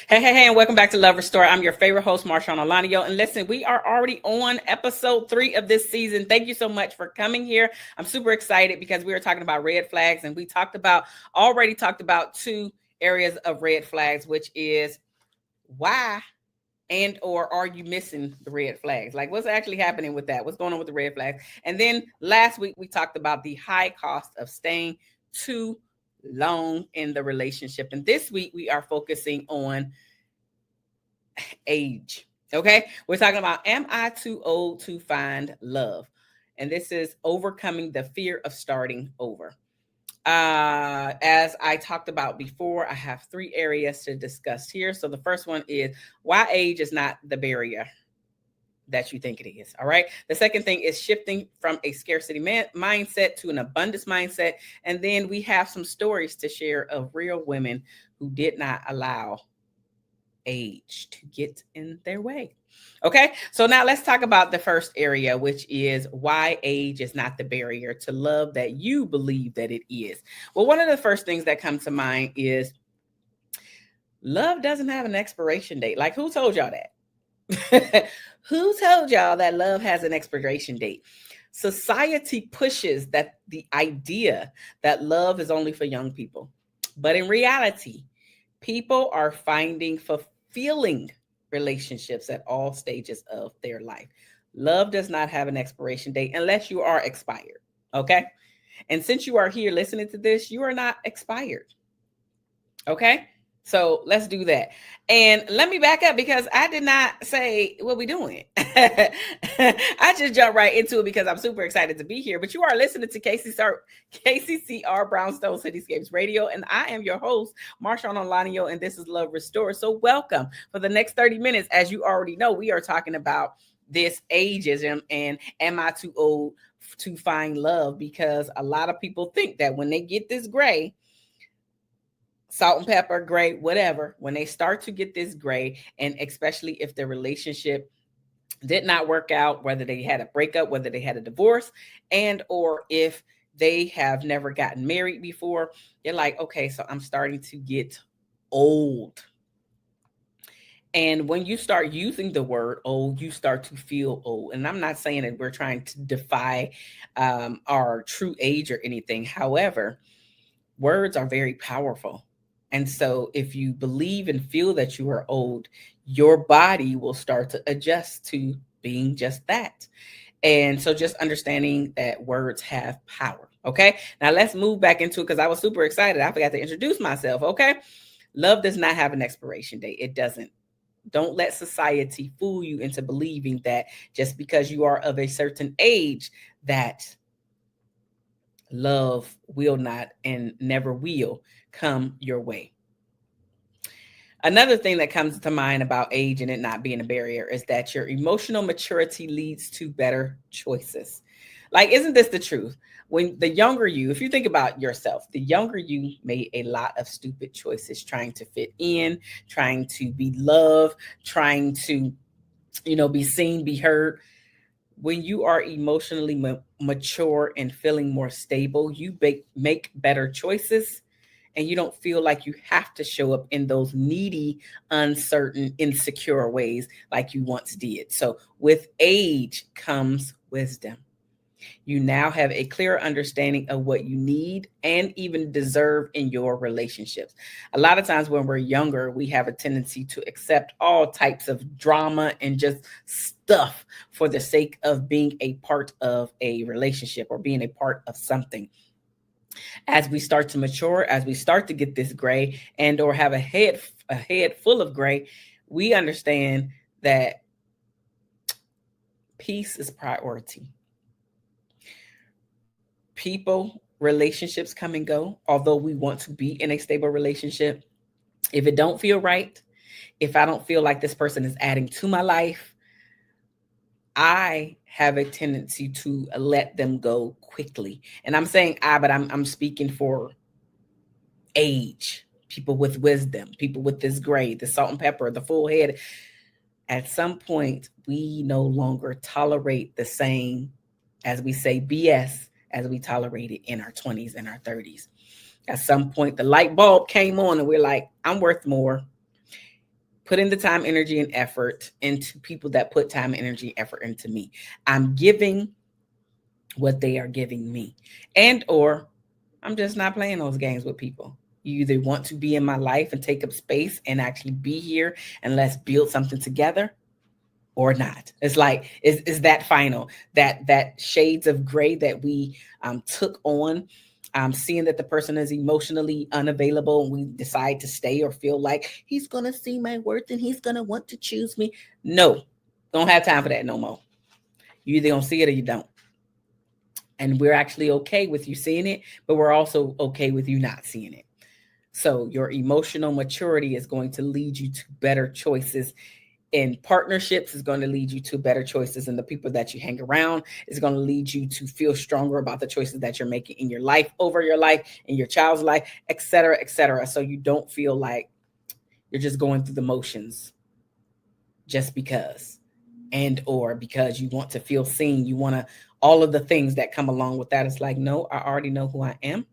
Hey, and welcome back to Love Restore. I'm your favorite host, Marshaun Olaniyan. And listen, we are already on episode 3 of this season. Thank you so much for coming here. I'm super excited because we were talking about red flags, and we already talked about 2 areas of red flags, which is why and or are you missing the red flags? Like, what's actually happening with that? What's going on with the red flags? And then last week we talked about the high cost of staying too long in the relationship. And this week we are focusing on age. Okay, we're talking about, am I too old to find love? And this is overcoming the fear of starting over. As I talked about before, I have 3 areas to discuss here. So the first one is why age is not the barrier that you think it is. All right. The second thing is shifting from a scarcity mindset to an abundance mindset. And then we have some stories to share of real women who did not allow age to get in their way. Okay, so now let's talk about the first area, which is why age is not the barrier to love that you believe that it is. Well, one of the first things that comes to mind is love doesn't have an expiration date. Like, who told y'all that? Who told y'all that love has an expiration date? Society pushes that the idea that love is only for young people. But in reality, people are finding fulfilling relationships at all stages of their life. Love does not have an expiration date unless you are expired. Okay. And since you are here listening to this, you are not expired. Okay. So let's do that. And let me back up because I did not say what we doing. I just jumped right into it because I'm super excited to be here. But you are listening to KCCR Brownstone Cityscapes Radio, and I am your host, Marshaun Olaniyan, and this is Love Restore. So welcome. For the next 30 minutes, as you already know, we are talking about this ageism and am I too old to find love? Because a lot of people think that when they get this gray, salt and pepper, gray, whatever, when they start to get this gray, and especially if the relationship did not work out, whether they had a breakup, whether they had a divorce, and or if they have never gotten married before, they're like, okay, so I'm starting to get old. And when you start using the word old, you start to feel old. And I'm not saying that we're trying to defy our true age or anything. However, words are very powerful. And so if you believe and feel that you are old, your body will start to adjust to being just that. And so just understanding that words have power. Okay. Now let's move back into it because I was super excited. I forgot to introduce myself. Okay. Love does not have an expiration date. It doesn't. Don't let society fool you into believing that just because you are of a certain age that love will not and never will come your way. Another thing that comes to mind about age and it not being a barrier is that your emotional maturity leads to better choices. Like, isn't this the truth? When the younger you, if you think about yourself, the younger you made a lot of stupid choices trying to fit in, trying to be loved, trying to, be seen, be heard. When you are emotionally mature and feeling more stable, you make better choices, and you don't feel like you have to show up in those needy, uncertain, insecure ways like you once did. So with age comes wisdom. You now have a clearer understanding of what you need and even deserve in your relationships. A lot of times when we're younger, we have a tendency to accept all types of drama and just stuff for the sake of being a part of a relationship or being a part of something. As we start to mature, as we start to get this gray and or have a head full of gray, we understand that peace is priority. People, relationships come and go, although we want to be in a stable relationship. If it don't feel right, if I don't feel like this person is adding to my life, I have a tendency to let them go quickly. And I'm saying but I'm speaking for age, people with wisdom, people with this gray, the salt and pepper, the full head. At some point, we no longer tolerate the same, as we say, BS as we tolerated in our 20s and our 30s. At some point, the light bulb came on and we're like, I'm worth more. putting the time, energy, and effort into people that put time, energy, effort into me. I'm giving what they are giving me. And or I'm just not playing those games with people. You either want to be in my life and take up space and actually be here and let's build something together, or not. It's like, is that final, that shades of gray that we took on, seeing that the person is emotionally unavailable and we decide to stay or feel like he's gonna see my worth and he's gonna want to choose me. No, don't have time for that no more. You either gonna see it or you don't. And we're actually okay with you seeing it, but we're also okay with you not seeing it. So your emotional maturity is going to lead you to better choices in partnerships, is going to lead you to better choices in the people that you hang around, is going to lead you to feel stronger about the choices that you're making in your life, over your life, in your child's life, et cetera, et cetera. So you don't feel like you're just going through the motions just because, and or because you want to feel seen, you want to, all of the things that come along with that. It's like, no, I already know who I am.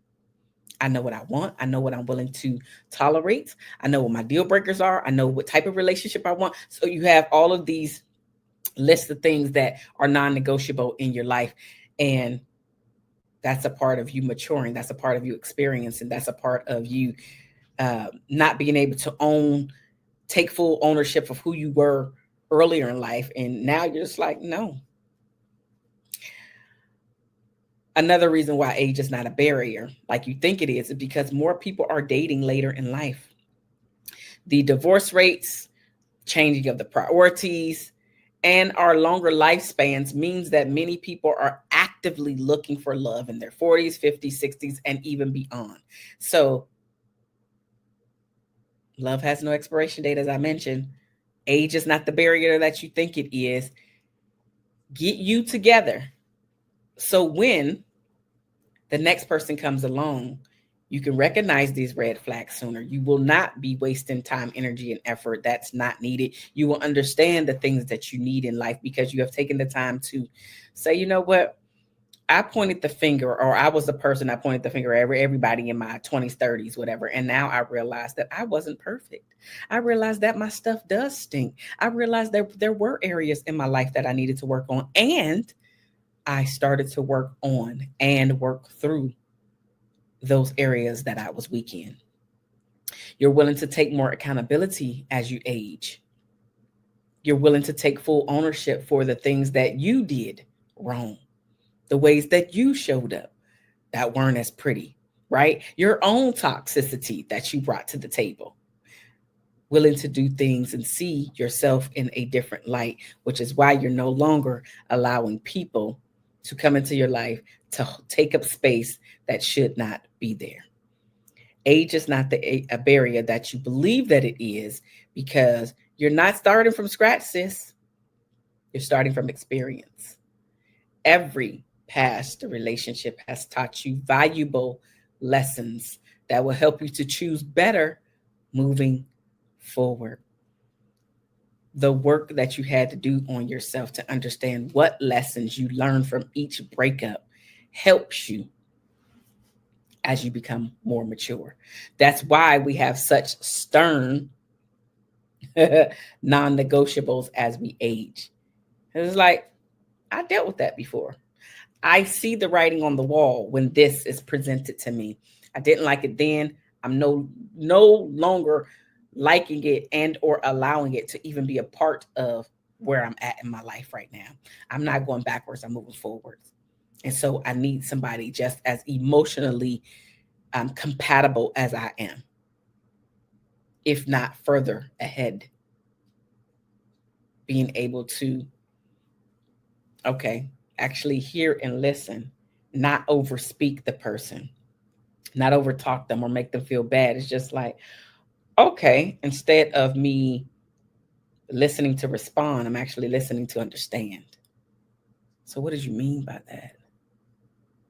I know what I want. I know what I'm willing to tolerate. I know what my deal breakers are. I know what type of relationship I want. So you have all of these lists of things that are non-negotiable in your life. And that's a part of you maturing. That's a part of you experiencing. That's a part of you not being able to take full ownership of who you were earlier in life. And now you're just like, no. Another reason why age is not a barrier like you think it is because more people are dating later in life. The divorce rates, changing of the priorities, and our longer lifespans means that many people are actively looking for love in their 40s, 50s, 60s, and even beyond. So love has no expiration date, as I mentioned. Age is not the barrier that you think it is. Get you together. So when the next person comes along, you can recognize these red flags sooner. You will not be wasting time, energy, and effort that's not needed. You will understand the things that you need in life because you have taken the time to say, you know what? I pointed the finger, or I was the person that pointed the finger at everybody in my 20s, 30s, whatever. And now I realized that I wasn't perfect. I realized that my stuff does stink. I realized that there were areas in my life that I needed to work on. And I started to work on and work through those areas that I was weak in. You're willing to take more accountability as you age. You're willing to take full ownership for the things that you did wrong, the ways that you showed up that weren't as pretty, right? Your own toxicity that you brought to the table. Willing to do things and see yourself in a different light, which is why you're no longer allowing people to come into your life to take up space that should not be there. Age is not a barrier that you believe that it is, because you're not starting from scratch, sis. You're starting from experience. Every past relationship has taught you valuable lessons that will help you to choose better moving forward. The work that you had to do on yourself to understand what lessons you learned from each breakup helps you as you become more mature. That's why we have such stern non-negotiables as we age. It's like, I dealt with that before. I see the writing on the wall when this is presented to me. I didn't like it then. I'm no longer liking it and or allowing it to even be a part of where I'm at in my life right now. I'm not going backwards. I'm moving forwards. And so I need somebody just as emotionally compatible as I am, if not further ahead. Being able to, okay, actually hear and listen, not overspeak the person, not overtalk them or make them feel bad. It's just like, okay, instead of me listening to respond, I'm actually listening to understand. So what did you mean by that?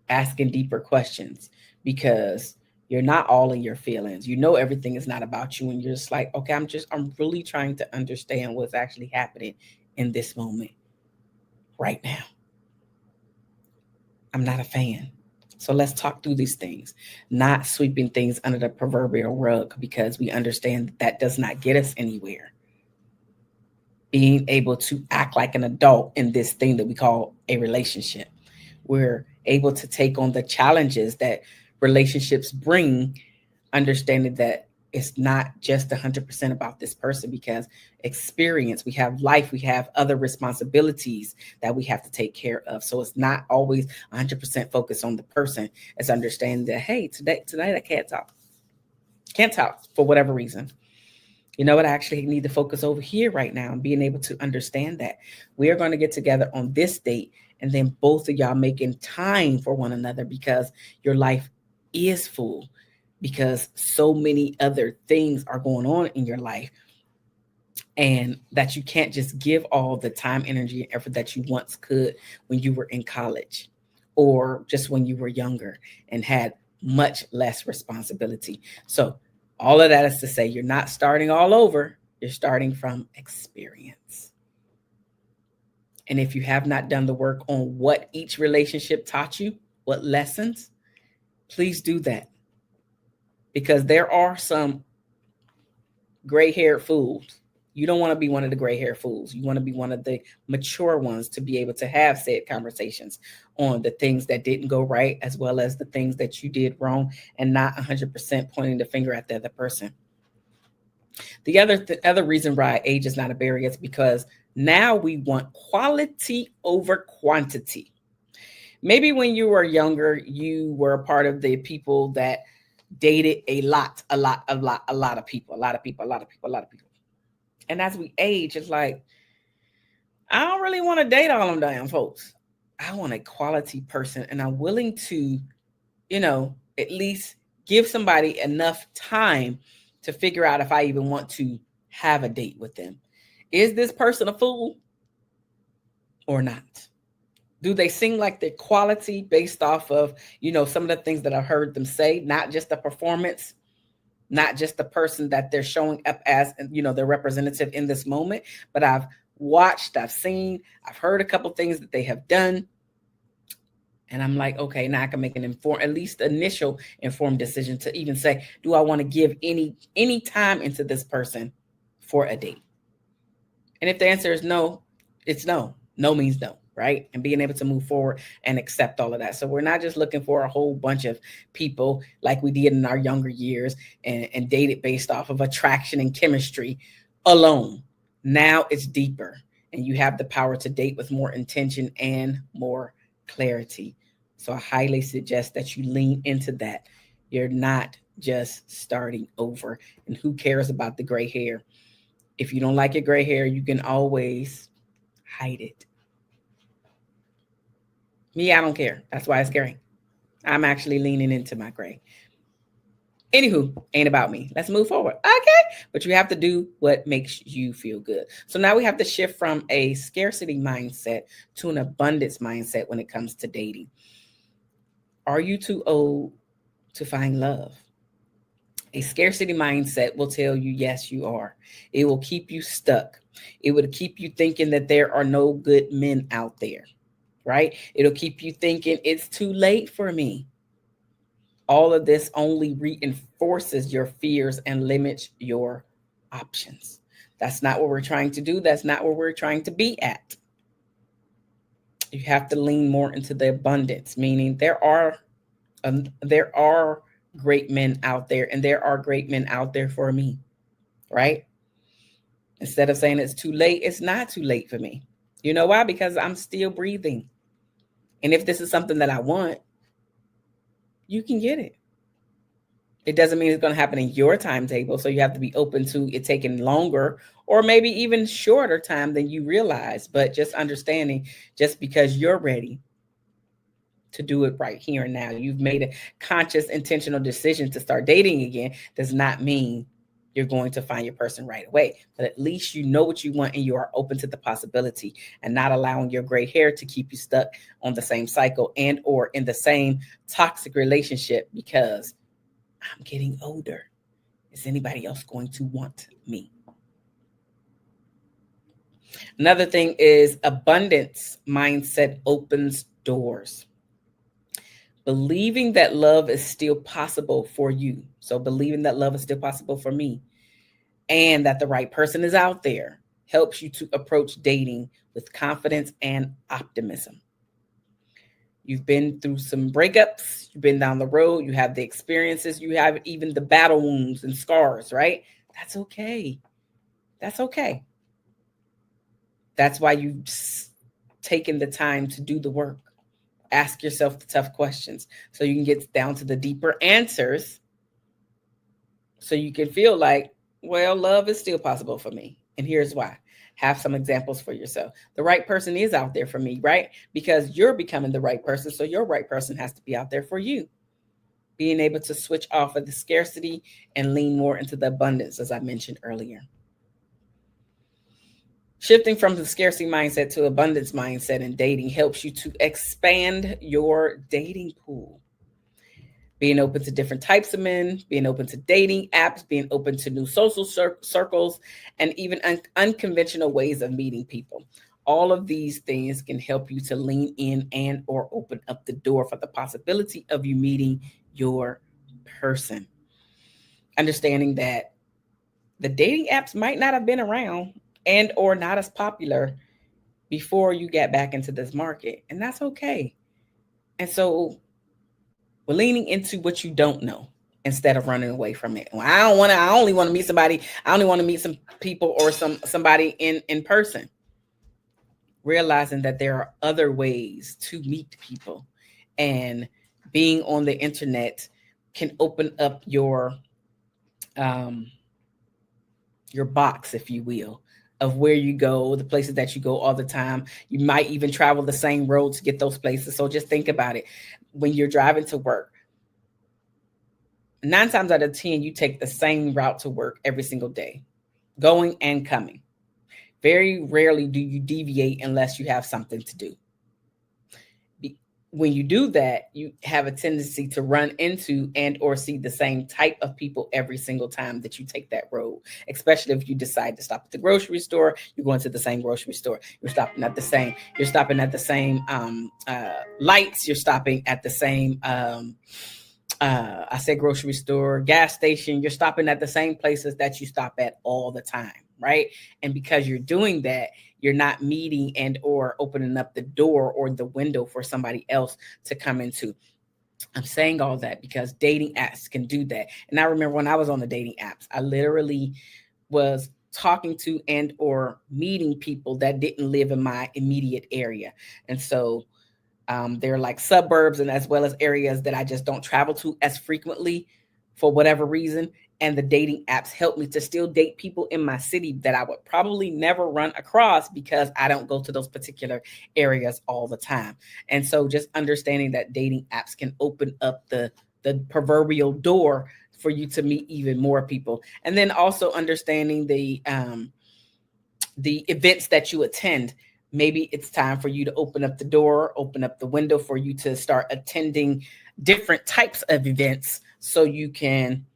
Asking deeper questions, because you're not all in your feelings. You know everything is not about you, and you're just like, okay, I'm really trying to understand what's actually happening in this moment right now. I'm not a fan. So let's talk through these things, not sweeping things under the proverbial rug, because we understand that does not get us anywhere. being able to act like an adult in this thing that we call a relationship. We're able to take on the challenges that relationships bring, understanding that it's not just 100% about this person, because experience, we have life, we have other responsibilities that we have to take care of. So it's not always 100% focused on the person. It's understanding that, hey, tonight I can't talk for whatever reason. You know what? I actually need to focus over here right now, and being able to understand that we are going to get together on this date, and then both of y'all making time for one another, because your life is full, because so many other things are going on in your life, and that you can't just give all the time, energy, and effort that you once could when you were in college, or just when you were younger and had much less responsibility. So all of that is to say, you're not starting all over, you're starting from experience. And if you have not done the work on what each relationship taught you, what lessons, please do that. Because there are some gray-haired fools. You don't want to be one of the gray-haired fools. You want to be one of the mature ones, to be able to have said conversations on the things that didn't go right, as well as the things that you did wrong, and not 100% pointing the finger at the other person. The other reason why age is not a barrier is because now we want quality over quantity. Maybe when you were younger, you were a part of the people that dated a lot of people. And as we age, it's like, I don't really want to date all them damn folks. I want a quality person, and I'm willing to, at least give somebody enough time to figure out if I even want to have a date with them. Is this person a fool or not? Do they seem like they're quality based off of, some of the things that I've heard them say, not just the performance, not just the person that they're showing up as, their representative in this moment, but I've watched, I've seen, I've heard a couple things that they have done. And I'm like, okay, now I can make an at least initial informed decision to even say, do I want to give any time into this person for a date? And if the answer is no, it's no. No means no, right? And being able to move forward and accept all of that. So we're not just looking for a whole bunch of people like we did in our younger years and dated based off of attraction and chemistry alone. Now it's deeper, and you have the power to date with more intention and more clarity. So I highly suggest that you lean into that. You're not just starting over. And who cares about the gray hair? If you don't like your gray hair, you can always hide it. Me, I don't care. That's why it's gray. I'm actually leaning into my gray. Anywho, ain't about me. Let's move forward. Okay. But you have to do what makes you feel good. So now we have to shift from a scarcity mindset to an abundance mindset when it comes to dating. Are you too old to find love? A scarcity mindset will tell you, yes, you are. It will keep you stuck. It will keep you thinking that there are no good men out there, right? It'll keep you thinking it's too late for me. All of this only reinforces your fears and limits your options. That's not what we're trying to do. That's not where we're trying to be at. You have to lean more into the abundance, meaning there are great men out there, and there are great men out there for me, right? Instead of saying it's too late, it's not too late for me. You know why? Because I'm still breathing. And if this is something that I want, you can get it. It doesn't mean it's going to happen in your timetable. So you have to be open to it taking longer or maybe even shorter time than you realize. But just understanding, just because you're ready to do it right here and now, you've made a conscious, intentional decision to start dating again, does not mean you're going to find your person right away. But at least you know what you want, and you are open to the possibility, and not allowing your gray hair to keep you stuck on the same cycle and or in the same toxic relationship because I'm getting older. Is anybody else going to want me? Another thing is abundance mindset opens doors. Believing that love is still possible for you. So believing that love is still possible for me, and that the right person is out there, helps you to approach dating with confidence and optimism. You've been through some breakups, you've been down the road, you have the experiences, you have even the battle wounds and scars, right? That's okay. That's okay. That's why you've taken the time to do the work. Ask yourself the tough questions so you can get down to the deeper answers, so you can feel like, well, love is still possible for me. And here's why. Have some examples for yourself. The right person is out there for me, right? Because you're becoming the right person. So your right person has to be out there for you. Being able to switch off of the scarcity and lean more into the abundance, as I mentioned earlier. Shifting from the scarcity mindset to abundance mindset in dating helps you to expand your dating pool. Being open to different types of men, being open to dating apps, being open to new social circles, and even unconventional ways of meeting people. All of these things can help you to lean in and or open up the door for the possibility of you meeting your person. Understanding that the dating apps might not have been around and or not as popular before you get back into this market, and that's okay. And so we're leaning into what you don't know instead of running away from it. Well, I only want to meet somebody. I only want to meet some people or somebody in person. Realizing that there are other ways to meet people, and being on the internet can open up your box, if you will, of where you go, the places that you go all the time. You might even travel the same road to get those places. So just think about it. When you're driving to work, 9 times out of 10, you take the same route to work every single day, going and coming. Very rarely do you deviate unless you have something to do. When you do that, you have a tendency to run into and or see the same type of people every single time that you take that road, especially if you decide to stop at the grocery store. You're going to the same grocery store. You're stopping at the same lights. You're stopping at the same I said grocery store, gas station. You're stopping at the same places that you stop at all the time, right? And because you're doing that, you're not meeting and or opening up the door or the window for somebody else to come into. I'm saying all that because dating apps can do that. And I remember when I was on the dating apps, I literally was talking to and or meeting people that didn't live in my immediate area. And so they're like suburbs, and as well as areas that I just don't travel to as frequently for whatever reason. And the dating apps help me to still date people in my city that I would probably never run across because I don't go to those particular areas all the time. And so just understanding that dating apps can open up the proverbial door for you to meet even more people. And then also understanding the events that you attend. Maybe it's time for you to open up the door, open up the window for you to start attending different types of events so you can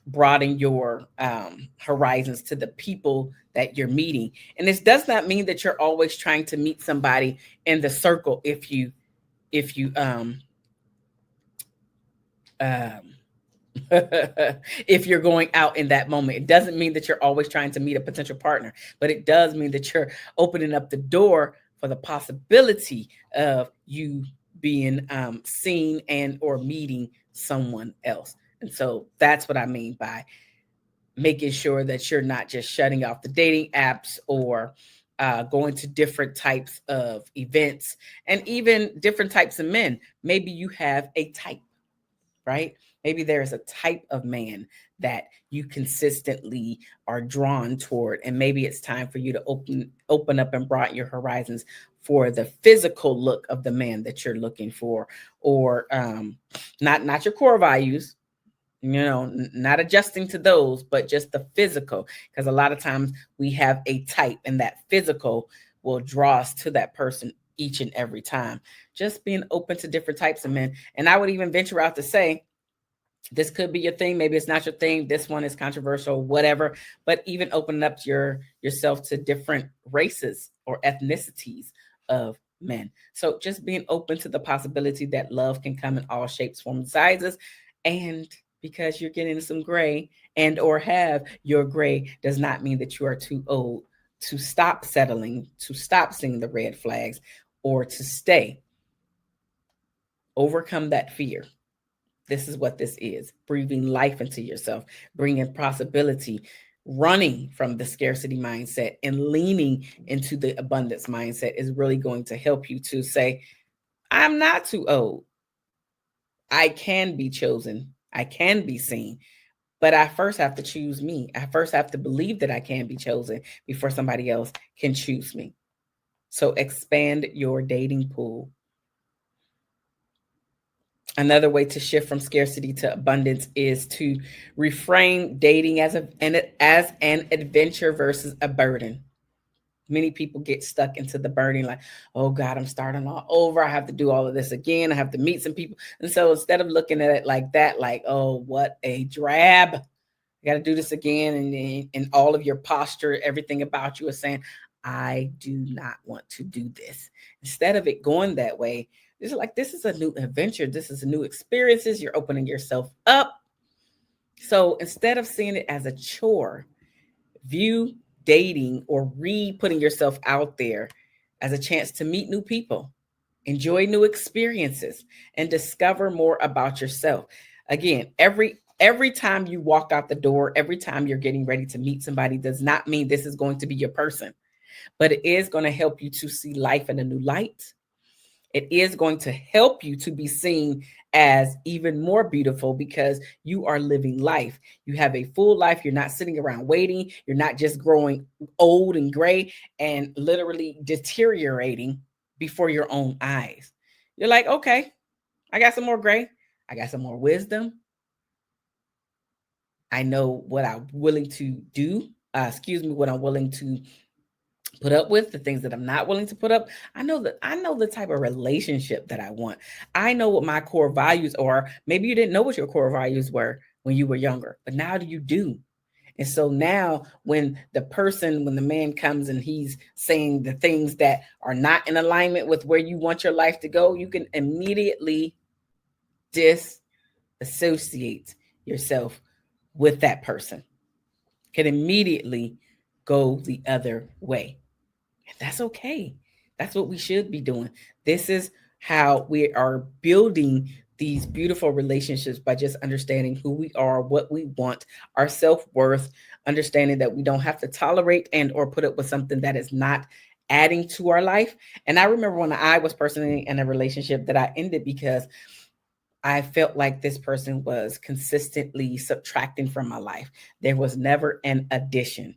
broaden your horizons to the people that you're meeting. And this does not mean that you're always trying to meet somebody in the circle if you if you're going out in that moment. It doesn't mean that you're always trying to meet a potential partner, but it does mean that you're opening up the door for the possibility of you being seen and or meeting someone else. And so that's what I mean by making sure that you're not just shutting off the dating apps or going to different types of events and even different types of men. Maybe you have a type, right? Maybe there's a type of man that you consistently are drawn toward, and maybe it's time for you to open up and broaden your horizons for the physical look of the man that you're looking for, or not your core values, not adjusting to those, but just the physical, because a lot of times we have a type, and that physical will draw us to that person each and every time. Just being open to different types of men. And I would even venture out to say, this could be your thing. Maybe it's not your thing. This one is controversial, whatever. But even opening up yourself to different races or ethnicities of men. So just being open to the possibility that love can come in all shapes, forms, and sizes. And because you're getting some gray and or have your gray does not mean that you are too old to stop settling, to stop seeing the red flags, or to stay. Overcome that fear. This is what this is: breathing life into yourself, bringing possibility, running from the scarcity mindset and leaning into the abundance mindset is really going to help you to say, I'm not too old. I can be chosen. I can be seen. But I first have to choose me. I first have to believe that I can be chosen before somebody else can choose me. So expand your dating pool. Another way to shift from scarcity to abundance is to reframe dating as an adventure versus a burden. Many people get stuck into the burden, like, oh God, I'm starting all over. I have to do all of this again. I have to meet some people. And so instead of looking at it like that, like, oh, what a drab, you got to do this again. And all of your posture, everything about you is saying, I do not want to do this. Instead of it going that way, it's like, this is a new adventure. This is a new experiences. You're opening yourself up. So instead of seeing it as a chore, view dating or putting yourself out there as a chance to meet new people, enjoy new experiences, and discover more about yourself. Again, every time you walk out the door, every time you're getting ready to meet somebody does not mean this is going to be your person, but it is going to help you to see life in a new light. It is going to help you to be seen as even more beautiful because you are living life. You have a full life. You're not sitting around waiting. You're not just growing old and gray and literally deteriorating before your own eyes. You're like, okay, I got some more gray. I got some more wisdom. I know what I'm willing to do. What I'm willing to put up with, the things that I'm not willing to put up. I know the type of relationship that I want. I know what my core values are. Maybe you didn't know what your core values were when you were younger, but now you do. And so now when the man comes and he's saying the things that are not in alignment with where you want your life to go, you can immediately disassociate yourself with that person. Can immediately go the other way. And that's okay. That's what we should be doing. This is how we are building these beautiful relationships, by just understanding who we are, what we want, our self-worth, understanding that we don't have to tolerate and or put up with something that is not adding to our life. And I remember when I was personally in a relationship that I ended because I felt like this person was consistently subtracting from my life. There was never an addition.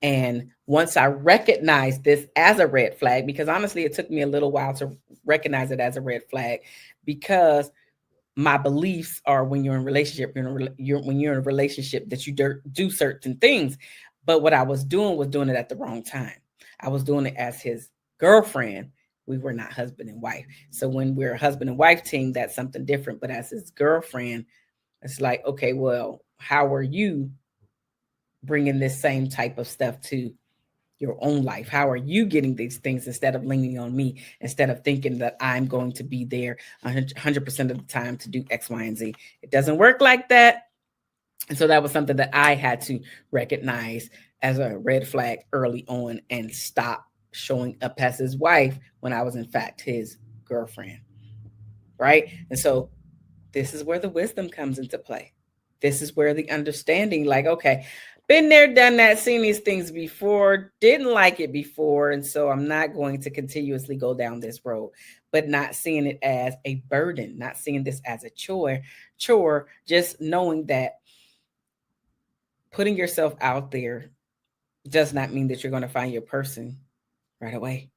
And once I recognized this as a red flag, because honestly, it took me a little while to recognize it as a red flag, because my beliefs are when you're in a relationship, when you're in a relationship that you do certain things. But what I was doing it at the wrong time. I was doing it as his girlfriend. We were not husband and wife. So when we're a husband and wife team, that's something different. But as his girlfriend, it's like, okay, well, how are you bringing this same type of stuff to your own life? How are you getting these things instead of leaning on me, instead of thinking that I'm going to be there 100% of the time to do X, Y, and Z? It doesn't work like that. And so that was something that I had to recognize as a red flag early on and stop showing up as his wife when I was in fact his girlfriend. Right. And so this is where the wisdom comes into play. This is where the understanding, like, okay, been there, done that, seen these things before, didn't like it before. And so I'm not going to continuously go down this road, but not seeing it as a burden, not seeing this as a chore, just knowing that putting yourself out there does not mean that you're going to find your person right away.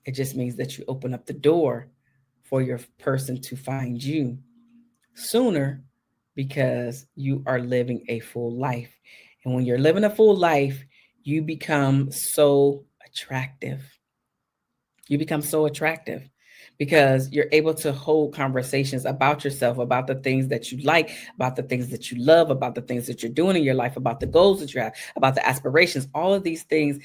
It just means that you open up the door for your person to find you sooner, because you are living a full life. And when you're living a full life, you become so attractive. You become so attractive because you're able to hold conversations about yourself, about the things that you like, about the things that you love, about the things that you're doing in your life, about the goals that you have, about the aspirations. All of these things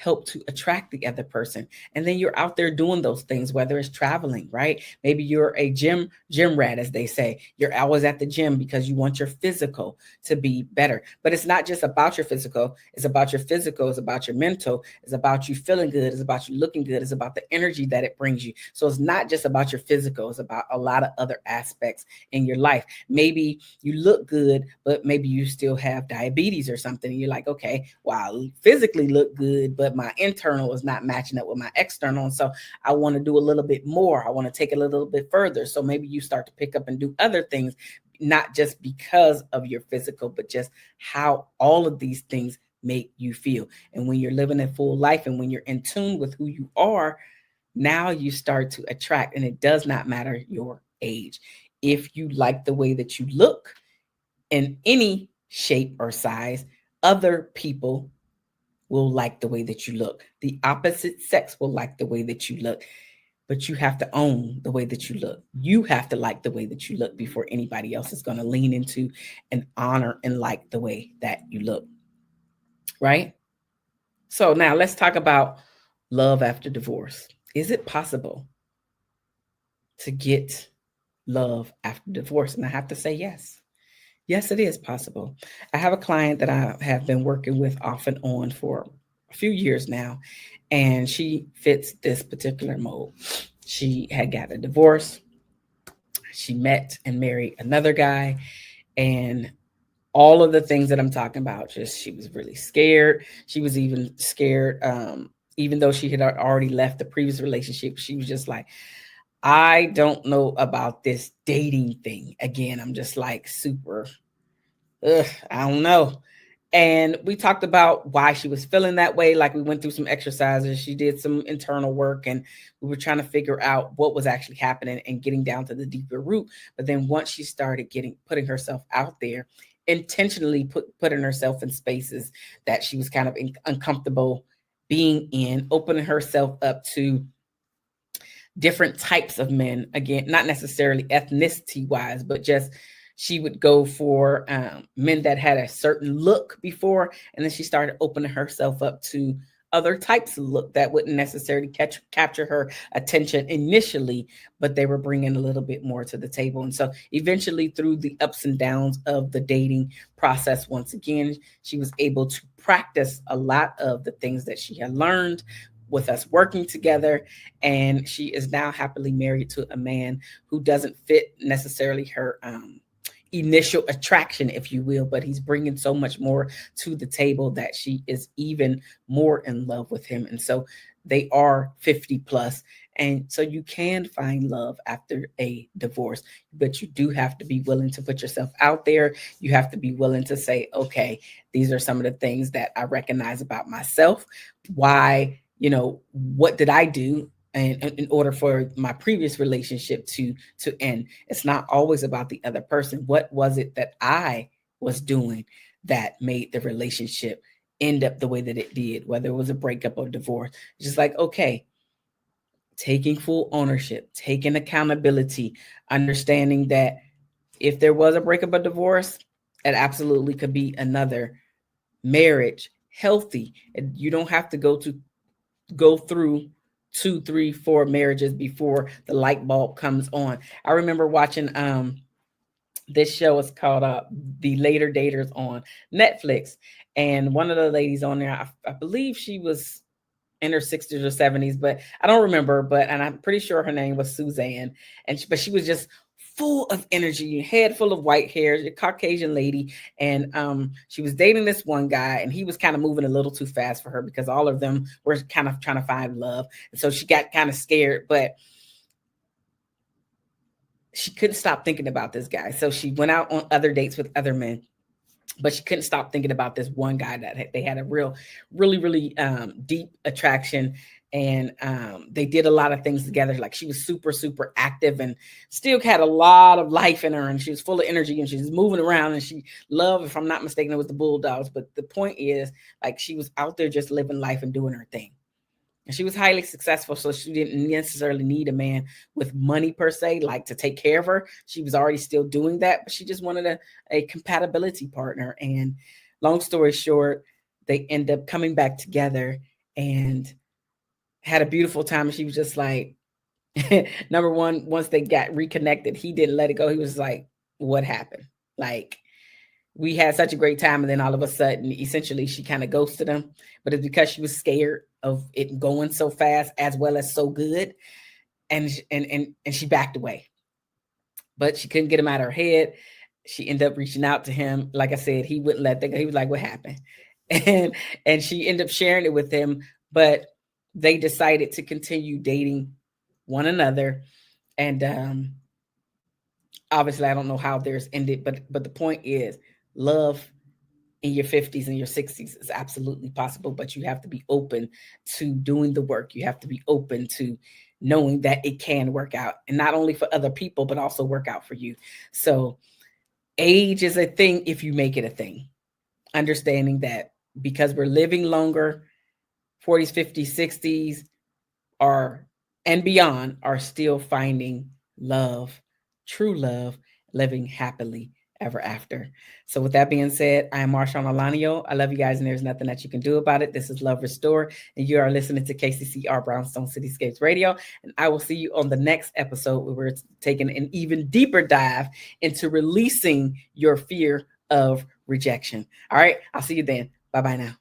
help to attract the other person. And then you're out there doing those things, whether it's traveling, right? Maybe you're a gym rat, as they say. You're always at the gym because you want your physical to be better. But it's not just about your physical. It's about your physical. It's about your mental. It's about you feeling good. It's about you looking good. It's about the energy that it brings you. So it's not just about your physical. It's about a lot of other aspects in your life. Maybe you look good, but maybe you still have diabetes or something. And you're like, okay, well, I physically look good, but my internal is not matching up with my external. And so I want to do a little bit more. I want to take it a little bit further. So maybe you start to pick up and do other things, not just because of your physical, but just how all of these things make you feel. And when you're living a full life and when you're in tune with who you are, now you start to attract, and it does not matter your age. If you like the way that you look in any shape or size, other people will like the way that you look. The opposite sex will like the way that you look. But you have to own the way that you look. You have to like the way that you look before anybody else is going to lean into and honor and like the way that you look. Right? So now let's talk about love after divorce. Is it possible to get love after divorce? And I have to say yes. Yes, it is possible. I have a client that I have been working with off and on for a few years now, and she fits this particular mold. She had got a divorce. She met and married another guy, and all of the things that I'm talking about, just she was really scared. She was even scared, even though she had already left the previous relationship. She was just like, I don't know about this dating thing. Again, I'm just like super, I don't know. And we talked about why she was feeling that way. Like we went through some exercises. She did some internal work and we were trying to figure out what was actually happening and getting down to the deeper root. But then once she started putting herself out there, intentionally putting herself in spaces that she was kind of uncomfortable being in, opening herself up to different types of men, again, not necessarily ethnicity wise, but just she would go for men that had a certain look before, and then she started opening herself up to other types of look that wouldn't necessarily capture her attention initially, but they were bringing a little bit more to the table. And so eventually, through the ups and downs of the dating process, once again, she was able to practice a lot of the things that she had learned with us working together. And she is now happily married to a man who doesn't fit necessarily her initial attraction, if you will, but he's bringing so much more to the table that she is even more in love with him. And so they are 50 plus. And so you can find love after a divorce, but you do have to be willing to put yourself out there. You have to be willing to say, okay, these are some of the things that I recognize about myself. Why, what did I do? And in order for my previous relationship to end, it's not always about the other person. What was it that I was doing that made the relationship end up the way that it did, whether it was a breakup or divorce? It's just like, okay, taking full ownership, taking accountability, understanding that if there was a breakup or divorce, it absolutely could be another marriage, healthy. And you don't have to go through 2, 3, 4 marriages before the light bulb comes on. I remember watching this show is called The Later Daters on Netflix. And one of the ladies on there, I believe she was in her 60s or 70s, but I don't remember. And I'm pretty sure her name was Suzanne. But she was just full of energy, head full of white hair, a Caucasian lady. And she was dating this one guy, and he was kind of moving a little too fast for her because all of them were kind of trying to find love. And so she got kind of scared, but she couldn't stop thinking about this guy. So she went out on other dates with other men, but she couldn't stop thinking about this one guy that they had a really deep attraction. And they did a lot of things together. Like she was super, super active and still had a lot of life in her. And she was full of energy and she was moving around and she loved, if I'm not mistaken, it was the Bulldogs. But the point is, like, she was out there just living life and doing her thing. And she was highly successful, so she didn't necessarily need a man with money per se, like to take care of her. She was already still doing that, but she just wanted a compatibility partner. And long story short, they end up coming back together. and had a beautiful time. And she was just like, number one, once they got reconnected, he didn't let it go. He was like, what happened? Like, we had such a great time, and then all of a sudden, essentially, she kind of ghosted him. But it's because she was scared of it going so fast as well as so good, and she backed away. But she couldn't get him out of her head. She ended up reaching out to him. Like I said, he wouldn't let that go. He was like, "What happened?" And she ended up sharing it with him. But they decided to continue dating one another, and obviously, I don't know how theirs ended. But the point is, love in your 50s and your 60s is absolutely possible, but you have to be open to doing the work. You have to be open to knowing that it can work out, and not only for other people, but also work out for you. So age is a thing if you make it a thing. Understanding that because we're living longer, 40s, 50s, 60s are and beyond are still finding love, true love, living happily ever after. So with that being said, I am Marshaun Olaniyan. I love you guys, and there's nothing that you can do about it. This is Love Restore, and you are listening to KCCR Brownstone Cityscapes Radio. And I will see you on the next episode where we're taking an even deeper dive into releasing your fear of rejection. All right, I'll see you then. Bye-bye now.